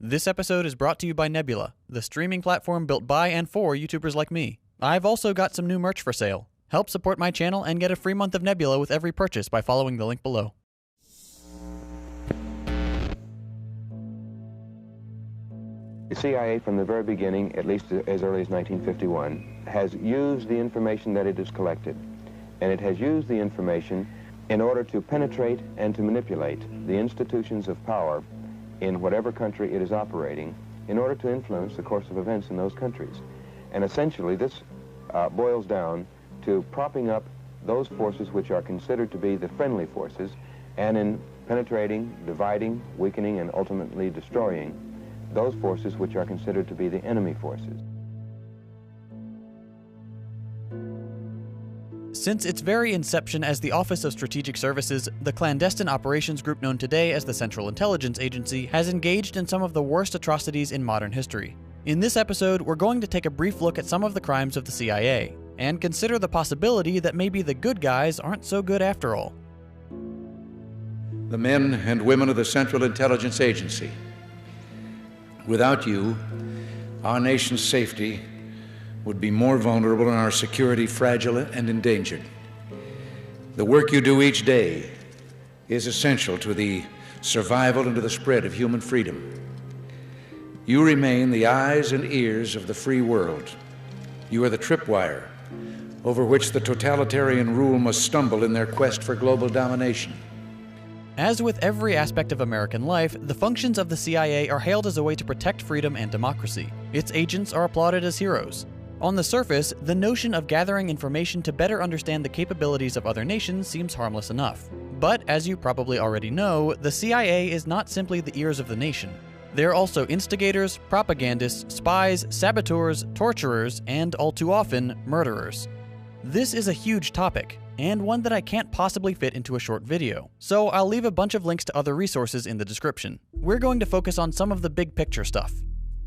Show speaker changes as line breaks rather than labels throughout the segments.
This episode is brought to you by Nebula, the streaming platform built by and for YouTubers like me. I've also got some new merch for sale. Help support my channel and get a free month of Nebula with every purchase by following the link below.
The CIA, from the very beginning, at least as early as 1951, has used the information that it has collected, and it has used the information in order to penetrate and to manipulate the institutions of power in whatever country it is operating in order to influence the course of events in those countries. And essentially this boils down to propping up those forces which are considered to be the friendly forces, and in penetrating, dividing, weakening, and ultimately destroying those forces which are considered to be the enemy forces.
Since its very inception as the Office of Strategic Services, the clandestine operations group known today as the Central Intelligence Agency has engaged in some of the worst atrocities in modern history. In this episode, we're going to take a brief look at some of the crimes of the CIA, and consider the possibility that maybe the good guys aren't so good after all.
The men and women of the Central Intelligence Agency. Without you, our nation's safety would be more vulnerable and our security fragile and endangered. The work you do each day is essential to the survival and to the spread of human freedom. You remain the eyes and ears of the free world. You are the tripwire over which the totalitarian rule must stumble in their quest for global domination.
As with every aspect of American life, the functions of the CIA are hailed as a way to protect freedom and democracy. Its agents are applauded as heroes. On the surface, the notion of gathering information to better understand the capabilities of other nations seems harmless enough. But as you probably already know, the CIA is not simply the ears of the nation. They're also instigators, propagandists, spies, saboteurs, torturers, and all too often, murderers. This is a huge topic, and one that I can't possibly fit into a short video, so I'll leave a bunch of links to other resources in the description. We're going to focus on some of the big picture stuff.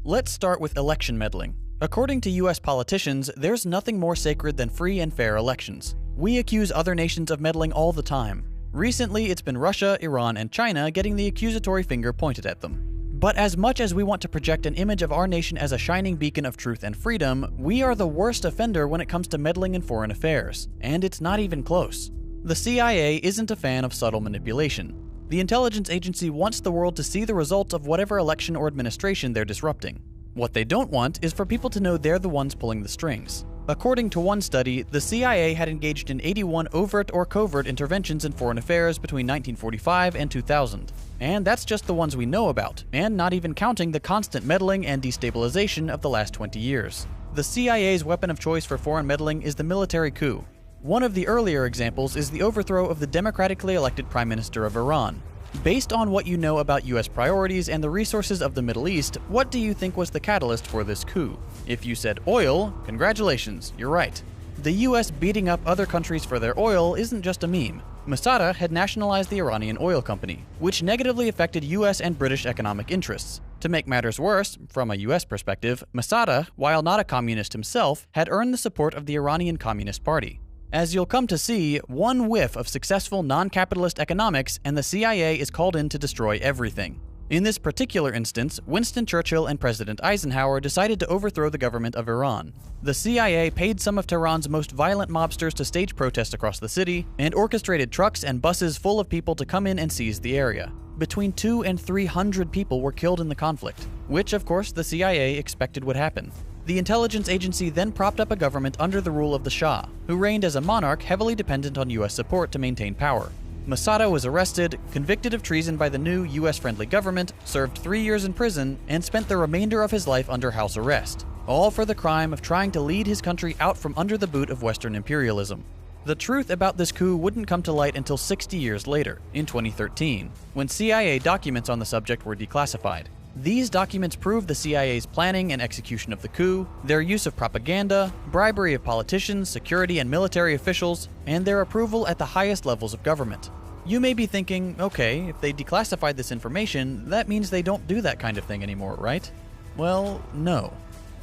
Let's start with election meddling. According to US politicians, there's nothing more sacred than free and fair elections. We accuse other nations of meddling all the time. Recently, it's been Russia, Iran, and China getting the accusatory finger pointed at them. But as much as we want to project an image of our nation as a shining beacon of truth and freedom, we are the worst offender when it comes to meddling in foreign affairs, and it's not even close. The CIA isn't a fan of subtle manipulation. The intelligence agency wants the world to see the results of whatever election or administration they're disrupting. What they don't want is for people to know they're the ones pulling the strings. According to one study, the CIA had engaged in 81 overt or covert interventions in foreign affairs between 1945 and 2000. And that's just the ones we know about, and not even counting the constant meddling and destabilization of the last 20 years. The CIA's weapon of choice for foreign meddling is the military coup. One of the earlier examples is the overthrow of the democratically elected Prime Minister of Iran. Based on what you know about US priorities and the resources of the Middle East, what do you think was the catalyst for this coup? If you said oil, congratulations, you're right. The US beating up other countries for their oil isn't just a meme. Masada had nationalized the Iranian oil company, which negatively affected US and British economic interests. To make matters worse, from a US perspective, Masada, while not a communist himself, had earned the support of the Iranian Communist Party. As you'll come to see, one whiff of successful non-capitalist economics and the CIA is called in to destroy everything. In this particular instance, Winston Churchill and President Eisenhower decided to overthrow the government of Iran. The CIA paid some of Tehran's most violent mobsters to stage protests across the city, and orchestrated trucks and buses full of people to come in and seize the area. Between 200 and 300 people were killed in the conflict, which of course the CIA expected would happen. The intelligence agency then propped up a government under the rule of the Shah, who reigned as a monarch heavily dependent on US support to maintain power. Masada was arrested, convicted of treason by the new US-friendly government, served 3 years in prison, and spent the remainder of his life under house arrest, all for the crime of trying to lead his country out from under the boot of Western imperialism. The truth about this coup wouldn't come to light until 60 years later, in 2013, when CIA documents on the subject were declassified. These documents prove the CIA's planning and execution of the coup, their use of propaganda, bribery of politicians, security and military officials, and their approval at the highest levels of government. You may be thinking, okay, if they declassified this information, that means they don't do that kind of thing anymore, right? Well, no.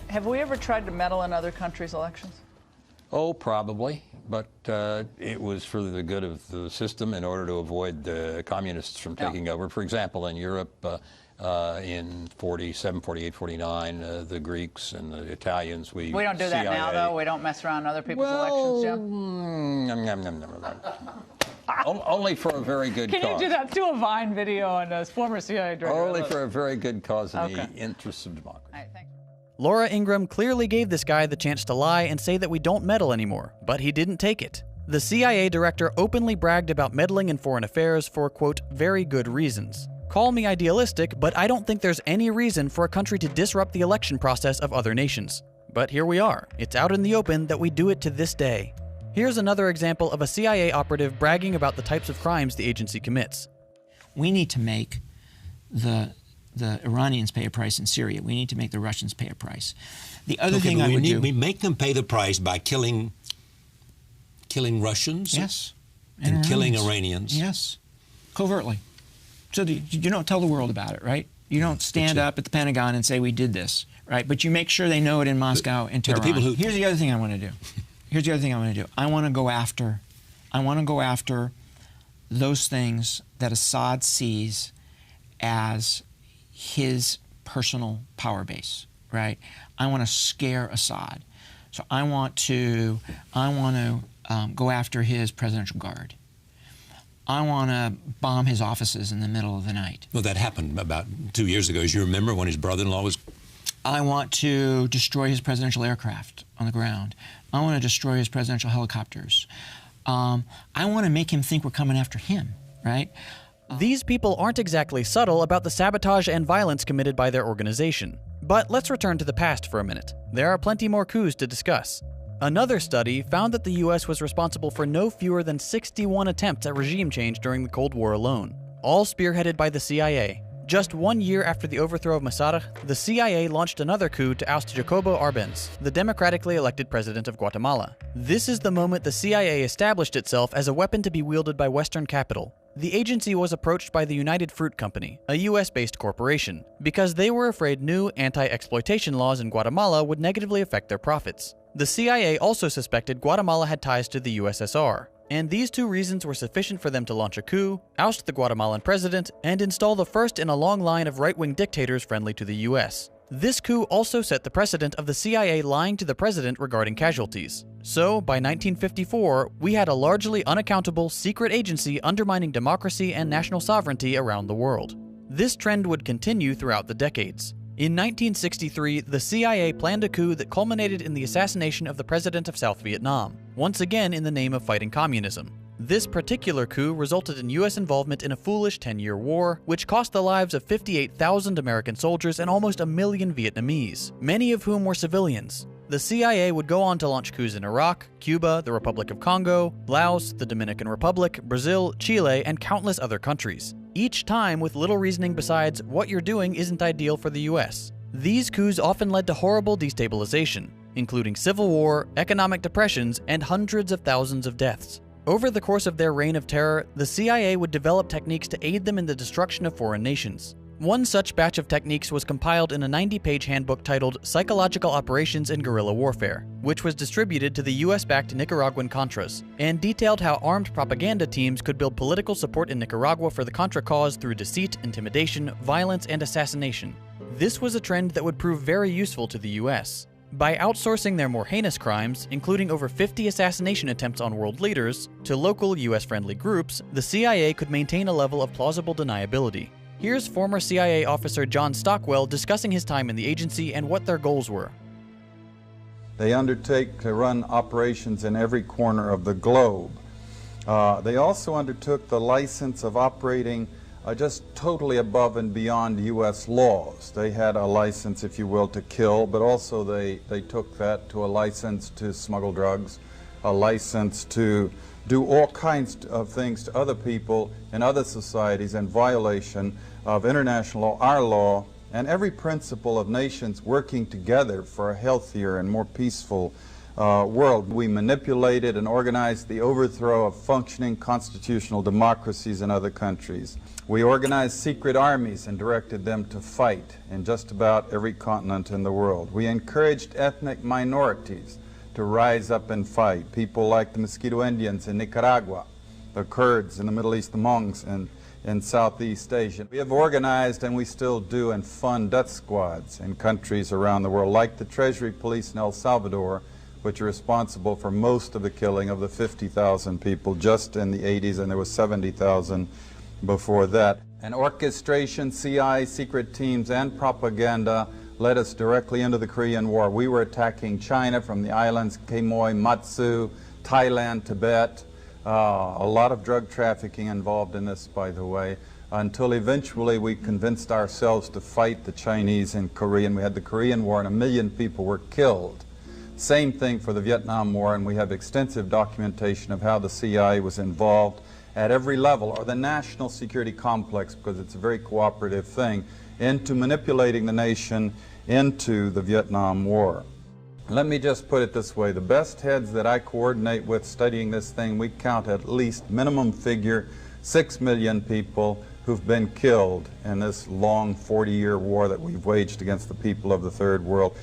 Have we ever tried to meddle in other countries' elections?
Oh, probably, but it was for the good of the system in order to avoid the communists from taking over. For example, in Europe, in 47, 48, 49, the Greeks and the Italians. We
don't do that now, though. We don't mess around other people's elections, Jim.
Only for a very good cause.
Can you do that? Do a Vine video on a former CIA director.
Only for a very good cause in the interests of democracy.
All right, thanks.
Laura Ingraham clearly gave this guy the chance to lie and say that we don't meddle anymore, but he didn't take it. The CIA director openly bragged about meddling in foreign affairs for, quote, very good reasons. Call me idealistic, but I don't think there's any reason for a country to disrupt the election process of other nations. But here we are. It's out in the open that we do it to this day. Here's another example of a CIA operative bragging about the types of crimes the agency commits.
We need to make the Iranians pay a price in Syria. We need to make the Russians pay a price. The other thing I would do...
We make them pay the price by killing Russians?
Yes.
And killing Iranians?
Yes. Covertly. So you don't tell the world about it, right? You don't stand up at the Pentagon and say we did this, right? But you make sure they know it in Moscow and Tehran. Here's the other thing I want to do. I want to go after those things that Assad sees as his personal power base, right? I want to scare Assad. So I want to go after his presidential guard. I want to bomb his offices in the middle of the night.
Well, that happened about 2 years ago, as you remember, when his brother-in-law was...
I want to destroy his presidential aircraft on the ground. I want to destroy his presidential helicopters. I want to make him think we're coming after him, right?
These people aren't exactly subtle about the sabotage and violence committed by their organization. But let's return to the past for a minute. There are plenty more coups to discuss. Another study found that the US was responsible for no fewer than 61 attempts at regime change during the Cold War alone, all spearheaded by the CIA. Just 1 year after the overthrow of Mosaddegh, the CIA launched another coup to oust Jacobo Arbenz, the democratically elected president of Guatemala. This is the moment the CIA established itself as a weapon to be wielded by Western capital. The agency was approached by the United Fruit Company, a US-based corporation, because they were afraid new anti-exploitation laws in Guatemala would negatively affect their profits. The CIA also suspected Guatemala had ties to the USSR, and these two reasons were sufficient for them to launch a coup, oust the Guatemalan president, and install the first in a long line of right-wing dictators friendly to the US. This coup also set the precedent of the CIA lying to the president regarding casualties. So, by 1954, we had a largely unaccountable secret agency undermining democracy and national sovereignty around the world. This trend would continue throughout the decades. In 1963, the CIA planned a coup that culminated in the assassination of the president of South Vietnam, once again in the name of fighting communism. This particular coup resulted in US involvement in a foolish 10-year war, which cost the lives of 58,000 American soldiers and almost 1 million Vietnamese, many of whom were civilians. The CIA would go on to launch coups in Iraq, Cuba, the Republic of Congo, Laos, the Dominican Republic, Brazil, Chile, and countless other countries. Each time with little reasoning besides, what you're doing isn't ideal for the US. These coups often led to horrible destabilization, including civil war, economic depressions, and hundreds of thousands of deaths. Over the course of their reign of terror, the CIA would develop techniques to aid them in the destruction of foreign nations. One such batch of techniques was compiled in a 90-page handbook titled Psychological Operations in Guerrilla Warfare, which was distributed to the US-backed Nicaraguan Contras, and detailed how armed propaganda teams could build political support in Nicaragua for the Contra cause through deceit, intimidation, violence, and assassination. This was a trend that would prove very useful to the US. By outsourcing their more heinous crimes, including over 50 assassination attempts on world leaders, to local US-friendly groups, the CIA could maintain a level of plausible deniability. Here's former CIA officer John Stockwell discussing his time in the agency and what their goals were.
They undertake to run operations in every corner of the globe. They also undertook the license of operating just totally above and beyond U.S. laws. They had a license, if you will, to kill, but also they took that to a license to smuggle drugs, a license to do all kinds of things to other people in other societies in violation of international law, our law, and every principle of nations working together for a healthier and more peaceful world. We manipulated and organized the overthrow of functioning constitutional democracies in other countries. We organized secret armies and directed them to fight in just about every continent in the world. We encouraged ethnic minorities to rise up and fight. People like the Mosquito Indians in Nicaragua, the Kurds in the Middle East, the Mongs in Southeast Asia. We have organized, and we still do, and fund death squads in countries around the world, like the Treasury Police in El Salvador, which are responsible for most of the killing of the 50,000 people just in the 80s, and there was 70,000 before that. And orchestration, CIA, secret teams, and propaganda led us directly into the Korean War. We were attacking China from the islands, Quemoy, Matsu, Thailand, Tibet. A lot of drug trafficking involved in this, by the way, until eventually we convinced ourselves to fight the Chinese in Korea, and we had the Korean War, and 1 million people were killed. Same thing for the Vietnam War, and we have extensive documentation of how the CIA was involved at every level, or the national security complex, because it's a very cooperative thing, into manipulating the nation into the Vietnam War. Let me just put it this way. The best heads that I coordinate with studying this thing, we count at least, minimum figure, 6 million people who've been killed in this long 40-year war that we've waged against the people of the Third World.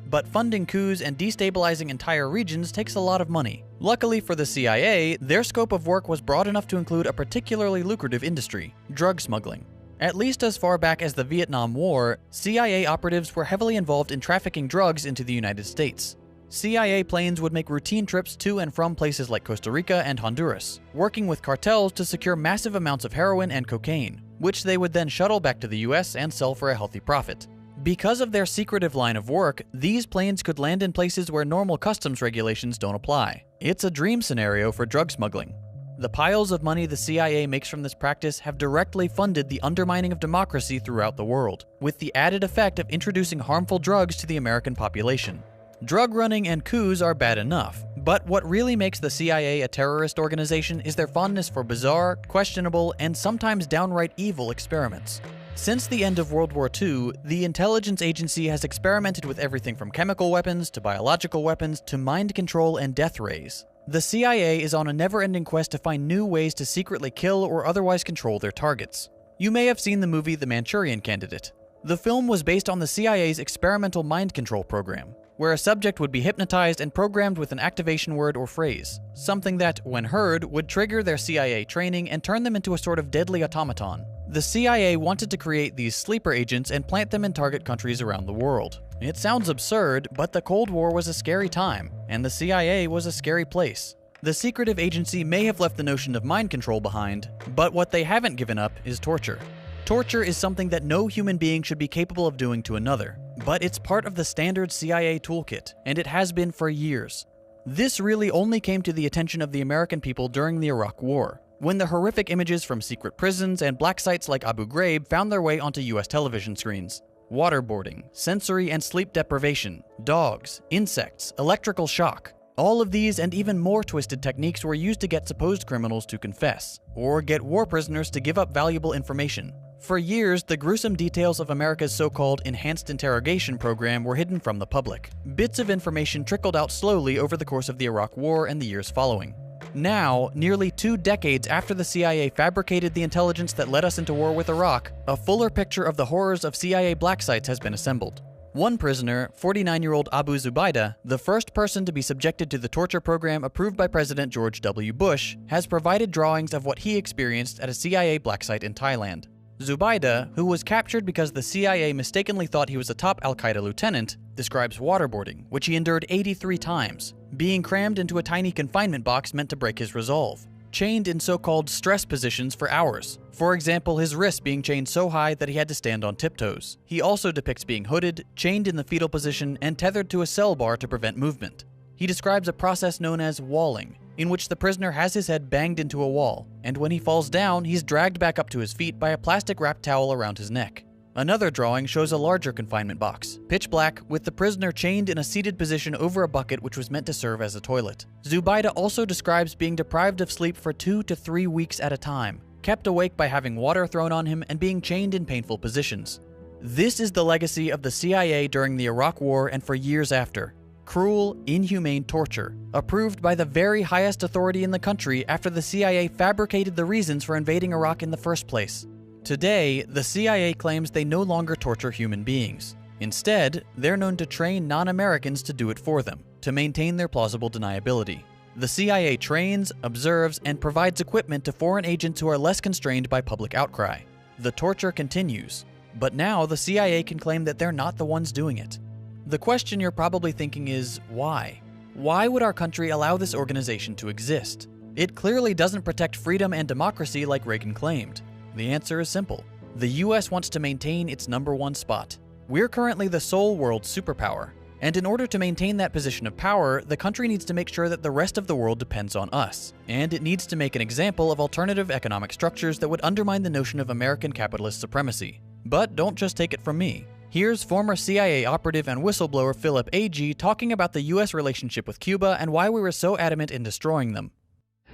But funding coups and destabilizing entire regions takes a lot of money. Luckily for the CIA, their scope of work was broad enough to include a particularly lucrative industry, drug smuggling. At least as far back as the Vietnam War, CIA operatives were heavily involved in trafficking drugs into the United States. CIA planes would make routine trips to and from places like Costa Rica and Honduras, working with cartels to secure massive amounts of heroin and cocaine, which they would then shuttle back to the US and sell for a healthy profit. Because of their secretive line of work, these planes could land in places where normal customs regulations don't apply. It's a dream scenario for drug smuggling. The piles of money the CIA makes from this practice have directly funded the undermining of democracy throughout the world, with the added effect of introducing harmful drugs to the American population. Drug running and coups are bad enough, but what really makes the CIA a terrorist organization is their fondness for bizarre, questionable, and sometimes downright evil experiments. Since the end of World War II, the intelligence agency has experimented with everything from chemical weapons to biological weapons to mind control and death rays. The CIA is on a never-ending quest to find new ways to secretly kill or otherwise control their targets. You may have seen the movie The Manchurian Candidate. The film was based on the CIA's experimental mind control program, where a subject would be hypnotized and programmed with an activation word or phrase, something that, when heard, would trigger their CIA training and turn them into a sort of deadly automaton. The CIA wanted to create these sleeper agents and plant them in target countries around the world. It sounds absurd, but the Cold War was a scary time, and the CIA was a scary place. The secretive agency may have left the notion of mind control behind, but what they haven't given up is torture. Torture is something that no human being should be capable of doing to another, but it's part of the standard CIA toolkit, and it has been for years. This really only came to the attention of the American people during the Iraq War, when the horrific images from secret prisons and black sites like Abu Ghraib found their way onto US television screens. Waterboarding, sensory and sleep deprivation, dogs, insects, electrical shock. All of these and even more twisted techniques were used to get supposed criminals to confess, or get war prisoners to give up valuable information. For years, the gruesome details of America's so-called enhanced interrogation program were hidden from the public. Bits of information trickled out slowly over the course of the Iraq War and the years following. Now, nearly 2 decades after the CIA fabricated the intelligence that led us into war with Iraq, a fuller picture of the horrors of CIA black sites has been assembled. One prisoner, 49-year-old Abu Zubaydah, the first person to be subjected to the torture program approved by President George W. Bush, has provided drawings of what he experienced at a CIA black site in Thailand. Zubaydah, who was captured because the CIA mistakenly thought he was a top al-Qaeda lieutenant, describes waterboarding, which he endured 83 times, being crammed into a tiny confinement box meant to break his resolve, chained in so-called stress positions for hours. For example, his wrists being chained so high that he had to stand on tiptoes. He also depicts being hooded, chained in the fetal position, and tethered to a cell bar to prevent movement. He describes a process known as walling, in which the prisoner has his head banged into a wall, and when he falls down, he's dragged back up to his feet by a plastic-wrapped towel around his neck. Another drawing shows a larger confinement box, pitch black, with the prisoner chained in a seated position over a bucket which was meant to serve as a toilet. Zubaydah also describes being deprived of sleep for 2 to 3 weeks at a time, kept awake by having water thrown on him and being chained in painful positions. This is the legacy of the CIA during the Iraq War and for years after. Cruel, inhumane torture, approved by the very highest authority in the country after the CIA fabricated the reasons for invading Iraq in the first place. Today, the CIA claims they no longer torture human beings. Instead, they're known to train non-Americans to do it for them, to maintain their plausible deniability. The CIA trains, observes, and provides equipment to foreign agents who are less constrained by public outcry. The torture continues, but now the CIA can claim that they're not the ones doing it. The question you're probably thinking is, why? Why would our country allow this organization to exist? It clearly doesn't protect freedom and democracy like Reagan claimed. The answer is simple. The US wants to maintain its #1 spot. We're currently the sole world superpower, and in order to maintain that position of power, the country needs to make sure that the rest of the world depends on us, and it needs to make an example of alternative economic structures that would undermine the notion of American capitalist supremacy. But don't just take it from me. Here's former CIA operative and whistleblower Philip Agee talking about the US relationship with Cuba and why we were so adamant in destroying them.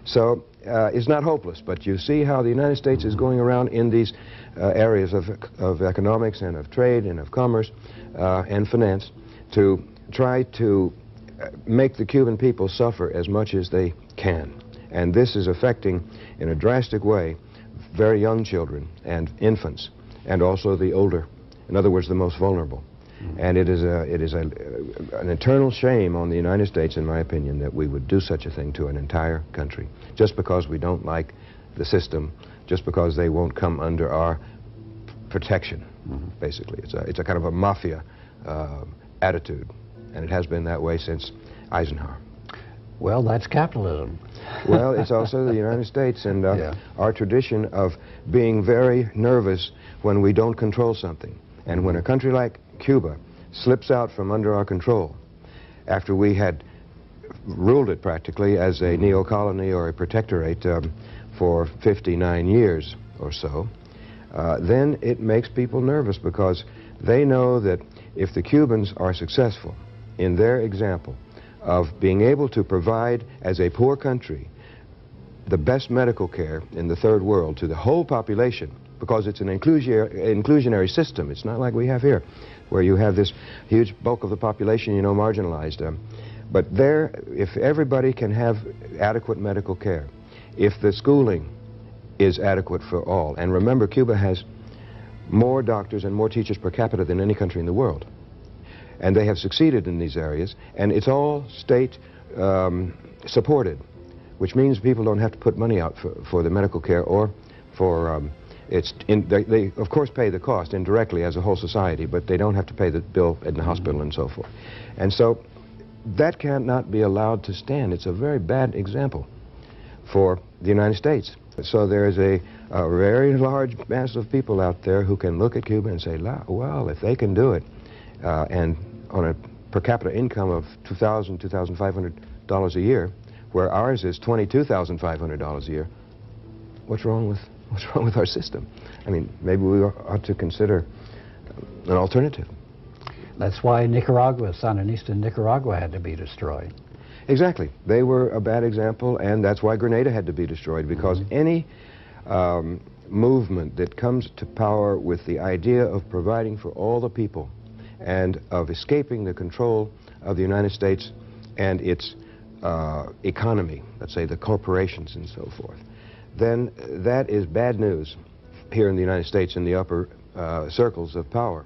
So it's not hopeless, but you see how the United States is going around in these areas of economics and of trade and of commerce and finance to try to make the Cuban people suffer as much as they can. And this is affecting, in a drastic way, very young children and infants, and also the older, in other words, the most vulnerable. And it is an eternal shame on the United States, in my opinion, that we would do such a thing to an entire country, just because we don't like the system, just because they won't come under our protection, basically. It's a kind of a mafia attitude, and it has been that way since Eisenhower.
Well, that's capitalism.
Well, it's also the United States and our tradition of being very nervous when we don't control something. And when a country like Cuba slips out from under our control, after we had ruled it practically as a neo-colony or a protectorate for 59 years or so, then it makes people nervous because they know that if the Cubans are successful in their example of being able to provide, as a poor country, the best medical care in the third world to the whole population, because it's an inclusionary system. It's not like we have here, where you have this huge bulk of the population, marginalized. But there, if everybody can have adequate medical care, if the schooling is adequate for all, and remember, Cuba has more doctors and more teachers per capita than any country in the world. And they have succeeded in these areas, and it's all state supported, which means people don't have to put money out for the medical care or for, they of course pay the cost indirectly as a whole society, but they don't have to pay the bill in the hospital and so forth. And so that cannot be allowed to stand. It's a very bad example for the United States. So there's a very large mass of people out there who can look at Cuba and say, well, if they can do it, and on a per capita income of $2,000, $2,500 a year, where ours is $22,500 a year, what's wrong with our system? I mean, maybe we ought to consider an alternative.
That's why Nicaragua, Sandinista in Nicaragua, had to be destroyed.
Exactly. They were a bad example, and that's why Grenada had to be destroyed, because any movement that comes to power with the idea of providing for all the people and of escaping the control of the United States and its economy, let's say the corporations and so forth, then that is bad news here in the United States in the upper circles of power.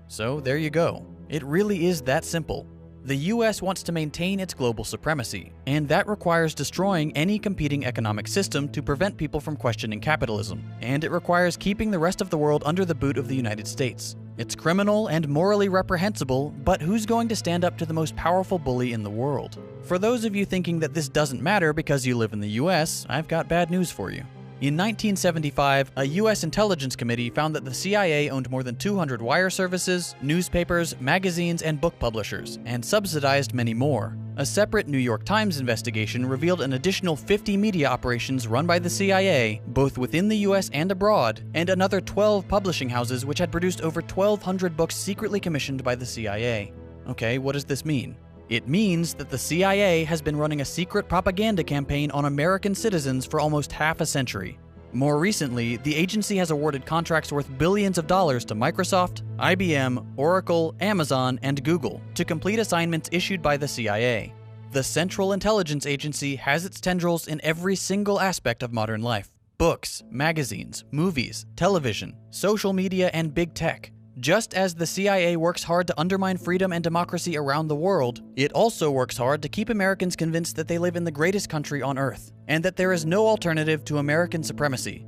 So there you go. It really is that simple. The US wants to maintain its global supremacy, and that requires destroying any competing economic system to prevent people from questioning capitalism, and it requires keeping the rest of the world under the boot of the United States. It's criminal and morally reprehensible, but who's going to stand up to the most powerful bully in the world? For those of you thinking that this doesn't matter because you live in the US, I've got bad news for you. In 1975, a U.S. intelligence committee found that the CIA owned more than 200 wire services, newspapers, magazines, and book publishers, and subsidized many more. A separate New York Times investigation revealed an additional 50 media operations run by the CIA, both within the U.S. and abroad, and another 12 publishing houses which had produced over 1,200 books secretly commissioned by the CIA. Okay, what does this mean? It means that the CIA has been running a secret propaganda campaign on American citizens for almost half a century. More recently, the agency has awarded contracts worth billions of dollars to Microsoft, IBM, Oracle, Amazon, and Google to complete assignments issued by the CIA. The Central Intelligence Agency has its tendrils in every single aspect of modern life: books, magazines, movies, television, social media, and big tech. Just as the CIA works hard to undermine freedom and democracy around the world, it also works hard to keep Americans convinced that they live in the greatest country on earth, and that there is no alternative to American supremacy.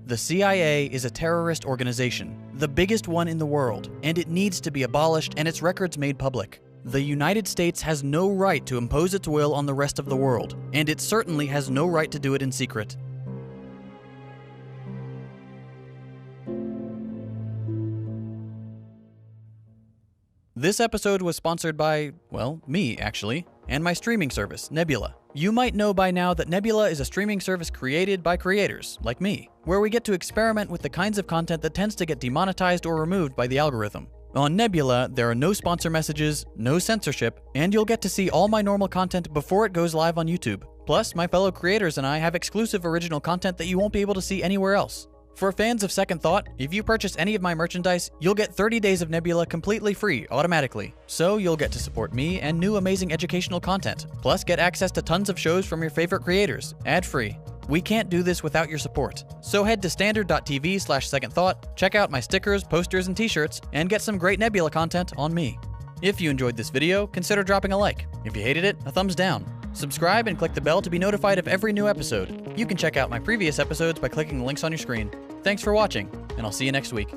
The CIA is a terrorist organization, the biggest one in the world, and it needs to be abolished and its records made public. The United States has no right to impose its will on the rest of the world, and it certainly has no right to do it in secret. This episode was sponsored by, well, me, actually, and my streaming service, Nebula. You might know by now that Nebula is a streaming service created by creators, like me, where we get to experiment with the kinds of content that tends to get demonetized or removed by the algorithm. On Nebula, there are no sponsor messages, no censorship, and you'll get to see all my normal content before it goes live on YouTube. Plus, my fellow creators and I have exclusive original content that you won't be able to see anywhere else. For fans of Second Thought, if you purchase any of my merchandise, you'll get 30 days of Nebula completely free, automatically. So you'll get to support me and new amazing educational content, plus get access to tons of shows from your favorite creators, ad-free. We can't do this without your support. So head to standard.tv/secondthought, check out my stickers, posters, and t-shirts, and get some great Nebula content on me. If you enjoyed this video, consider dropping a like. If you hated it, a thumbs down. Subscribe and click the bell to be notified of every new episode. You can check out my previous episodes by clicking the links on your screen. Thanks for watching, and I'll see you next week.